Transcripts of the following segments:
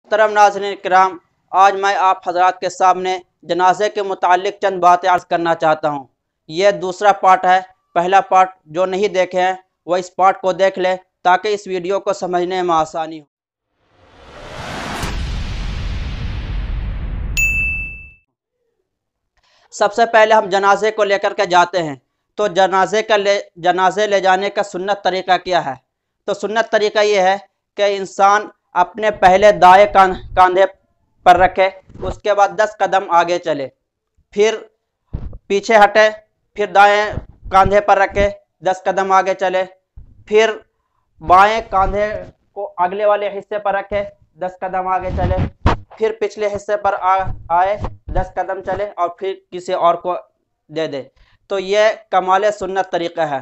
محترم ناظرین کرام، آج میں آپ حضرات کے سامنے جنازے کے متعلق چند باتیں عرض کرنا چاہتا ہوں۔ یہ دوسرا پارٹ ہے۔ پہلا پارٹ جو نہیں دیکھے ہیں وہ اس پارٹ کو دیکھ لیں تاکہ اس ویڈیو کو سمجھنے میں آسانی ہو۔ سب سے پہلے ہم جنازے کو لے کر کے جاتے ہیں تو جنازے لے جانے کا سنت طریقہ کیا ہے؟ تو سنت طریقہ یہ ہے کہ انسان اپنے پہلے دائیں کاندھے پر رکھے، اس کے بعد 10 قدم آگے چلے، پھر پیچھے ہٹے، پھر دائیں کاندھے پر رکھے، 10 قدم آگے چلے، پھر بائیں کاندھے کو اگلے والے حصے پر رکھے، 10 قدم آگے چلے، پھر پچھلے حصے پر آئے، 10 قدم چلے اور پھر کسی اور کو دے دے۔ تو یہ کمال سنت طریقہ ہے۔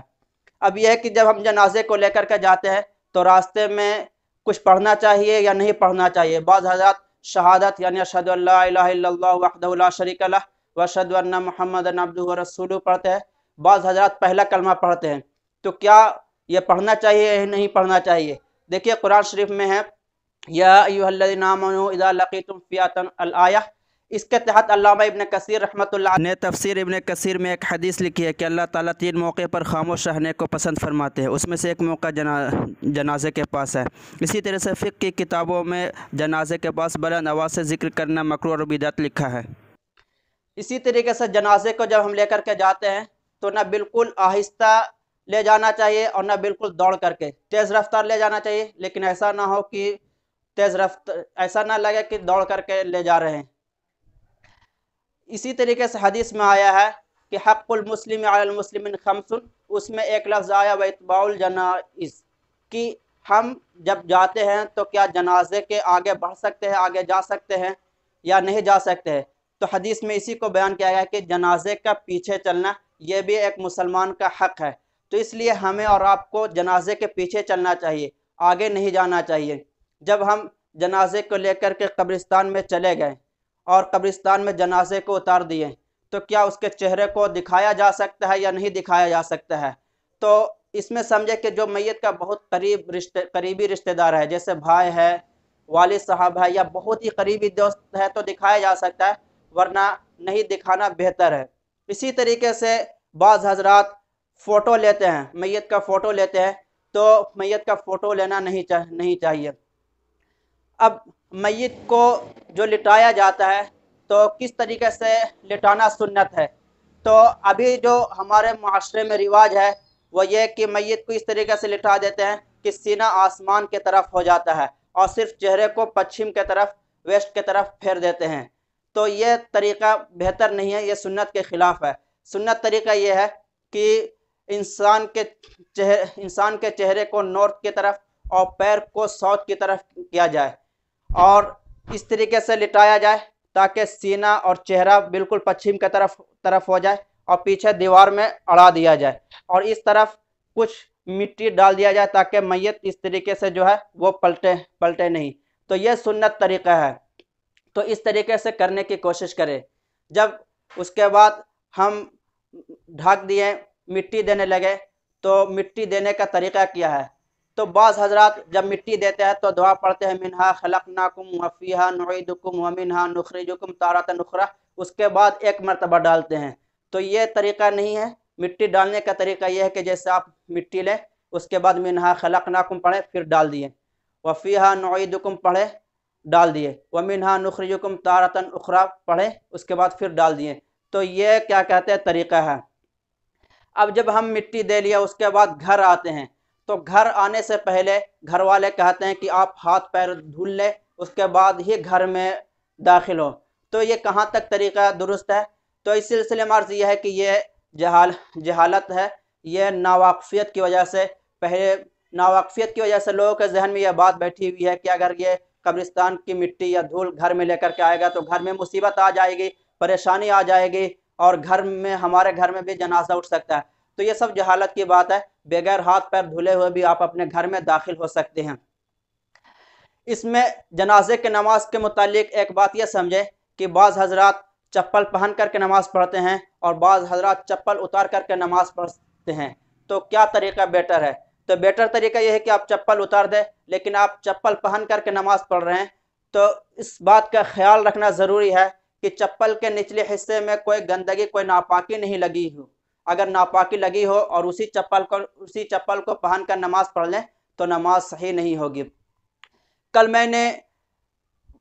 اب یہ ہے کہ جب ہم جنازے کو لے کر کے جاتے ہیں تو راستے میں کچھ پڑھنا چاہیے یا نہیں پڑھنا چاہیے؟ بعض حضرات شہادت یعنی اشہد ان لا الہ الا اللہ وحدہ لا شریک لہ واشہد ان محمدًا عبدہ ورسولہ پڑھتے ہیں، بعض حضرات پہلا کلمہ پڑھتے ہیں۔ تو کیا یہ پڑھنا چاہیے یا نہیں پڑھنا چاہیے؟ دیکھیے قرآن شریف میں ہے یا ایھا الذین آمنوا اذا لقیتم فئۃ الآیہ، اس کے تحت علامہ ابن کثیر رحمۃ اللہ نے تفسیر ابن کثیر میں ایک حدیث لکھی ہے کہ اللہ تعالیٰ 3 موقع پر خاموش رہنے کو پسند فرماتے ہیں، اس میں سے ایک موقع جنازے کے پاس ہے۔ اسی طرح سے فقہ کی کتابوں میں جنازے کے پاس بلند آواز سے ذکر کرنا مکروہ اور بدعت لکھا ہے۔ اسی طریقے سے جنازے کو جب ہم لے کر کے جاتے ہیں تو نہ بالکل آہستہ لے جانا چاہیے اور نہ بالکل دوڑ کر کے، تیز رفتار لے جانا چاہیے، لیکن ایسا نہ ہو کہ ایسا نہ لگے کہ دوڑ کر کے لے جا رہے ہیں۔ اسی طریقے سے حدیث میں آیا ہے کہ حق المسلم علی المسلم خمس، اس میں ایک لفظ آیا واتباع الجنائز، کہ ہم جب جاتے ہیں تو کیا جنازے کے آگے بڑھ سکتے ہیں، آگے جا سکتے ہیں یا نہیں جا سکتے ہیں؟ تو حدیث میں اسی کو بیان کیا گیا کہ جنازے کا پیچھے چلنا یہ بھی ایک مسلمان کا حق ہے۔ تو اس لیے ہمیں اور آپ کو جنازے کے پیچھے چلنا چاہیے، آگے نہیں جانا چاہیے۔ جب ہم جنازے کو لے کر کے قبرستان میں چلے گئے اور قبرستان میں جنازے کو اتار دیے تو کیا اس کے چہرے کو دکھایا جا سکتا ہے یا نہیں دکھایا جا سکتا ہے؟ تو اس میں سمجھے کہ جو میت کا بہت قریبی رشتہ دار ہے، جیسے بھائی ہے، والد صاحب ہے یا بہت ہی قریبی دوست ہے تو دکھایا جا سکتا ہے، ورنہ نہیں دکھانا بہتر ہے۔ اسی طریقے سے بعض حضرات فوٹو لیتے ہیں، میت کا فوٹو لیتے ہیں، تو میت کا فوٹو لینا نہیں چاہیے۔ اب میت کو جو لٹایا جاتا ہے تو کس طریقے سے لٹانا سنت ہے؟ تو ابھی جو ہمارے معاشرے میں رواج ہے وہ یہ کہ میت کو اس طریقے سے لٹا دیتے ہیں کہ سینہ آسمان کے طرف ہو جاتا ہے اور صرف چہرے کو پچھم کے طرف، ویسٹ کے طرف پھیر دیتے ہیں۔ تو یہ طریقہ بہتر نہیں ہے، یہ سنت کے خلاف ہے۔ سنت طریقہ یہ ہے کہ انسان کے چہرے کو نارتھ کی طرف اور پیر کو ساؤتھ کی طرف کیا جائے اور اس طریقے سے لٹایا جائے تاکہ سینہ اور چہرہ بالکل پچھم کی طرف ہو جائے اور پیچھے دیوار میں اڑا دیا جائے اور اس طرف کچھ مٹی ڈال دیا جائے تاکہ میت اس طریقے سے جو ہے وہ پلٹے نہیں۔ تو یہ سنت طریقہ ہے، تو اس طریقے سے کرنے کی کوشش کرے۔ جب اس کے بعد ہم ڈھک دیے، مٹی دینے لگے، تو مٹی دینے کا طریقہ کیا ہے؟ تو بعض حضرات جب مٹی دیتے ہیں تو دعا پڑھتے ہیں منہا خلقناکم وفیہا نعیدکم ومنہا نخرجکم تارۃ اخری، اس کے بعد ایک مرتبہ ڈالتے ہیں۔ تو یہ طریقہ نہیں ہے۔ مٹی ڈالنے کا طریقہ یہ ہے کہ جیسے آپ مٹی لیں، اس کے بعد منہا خلقناکم پڑھیں، پھر ڈال دیے، وفیہا نعیدکم پڑھیں، ڈال دیے، ومنہا نخرجکم تارۃ اخری پڑھیں، اس کے بعد پھر ڈال دیے۔ تو یہ کیا کہتے ہیں طریقہ ہے۔ اب جب ہم مٹی دے لیا اس کے بعد گھر آتے ہیں تو گھر آنے سے پہلے گھر والے کہتے ہیں کہ آپ ہاتھ پیر دھل لیں، اس کے بعد ہی گھر میں داخل ہو۔ تو یہ کہاں تک طریقہ درست ہے؟ تو اس سلسلے میں عرض یہ ہے کہ یہ جہالت ہے، یہ ناواقفیت کی وجہ سے لوگوں کے ذہن میں یہ بات بیٹھی ہوئی ہے کہ اگر یہ قبرستان کی مٹی یا دھول گھر میں لے کر کے آئے گا تو گھر میں مصیبت آ جائے گی، پریشانی آ جائے گی اور ہمارے گھر میں بھی جنازہ اٹھ سکتا ہے۔ تو یہ سب جہالت کی بات ہے، بغیر ہاتھ پیر دھلے ہوئے بھی آپ اپنے گھر میں داخل ہو سکتے ہیں۔ اس میں جنازے کے نماز کے متعلق ایک بات یہ سمجھے کہ بعض حضرات چپل پہن کر کے نماز پڑھتے ہیں اور بعض حضرات چپل اتار کر کے نماز پڑھتے ہیں۔ تو کیا طریقہ بیٹر ہے؟ تو بیٹر طریقہ یہ ہے کہ آپ چپل اتار دیں، لیکن آپ چپل پہن کر کے نماز پڑھ رہے ہیں تو اس بات کا خیال رکھنا ضروری ہے کہ چپل کے نچلے حصے میں کوئی گندگی کوئی ناپاکی نہیں لگی ہو. اگر ناپاکی لگی ہو اور اسی چپل کو پہن کر نماز پڑھ لیں تو نماز صحیح نہیں ہوگی. کل میں نے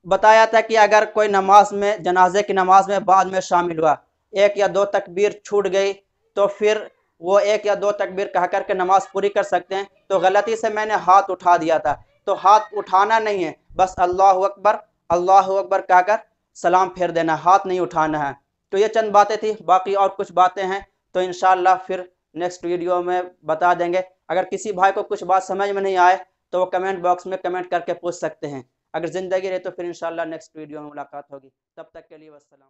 بتایا تھا کہ اگر کوئی نماز میں جنازے کی نماز میں بعد میں شامل ہوا، ایک یا دو تکبیر چھوٹ گئی تو پھر وہ ایک یا دو تکبیر کہہ کر کے نماز پوری کر سکتے ہیں. تو غلطی سے میں نے ہاتھ اٹھا دیا تھا، تو ہاتھ اٹھانا نہیں ہے، بس اللہ اکبر کہہ کر سلام پھیر دینا، ہاتھ نہیں اٹھانا ہے. تو یہ چند باتیں تھی، باقی اور کچھ باتیں ہیں تو انشاءاللہ پھر نیکسٹ ویڈیو میں بتا دیں گے. اگر کسی بھائی کو کچھ بات سمجھ میں نہیں آئے تو وہ کمنٹ باکس میں کمنٹ کر کے پوچھ سکتے ہیں. اگر زندگی رہے تو پھر انشاءاللہ نیکسٹ ویڈیو میں ملاقات ہوگی. تب تک کے لیے والسلام.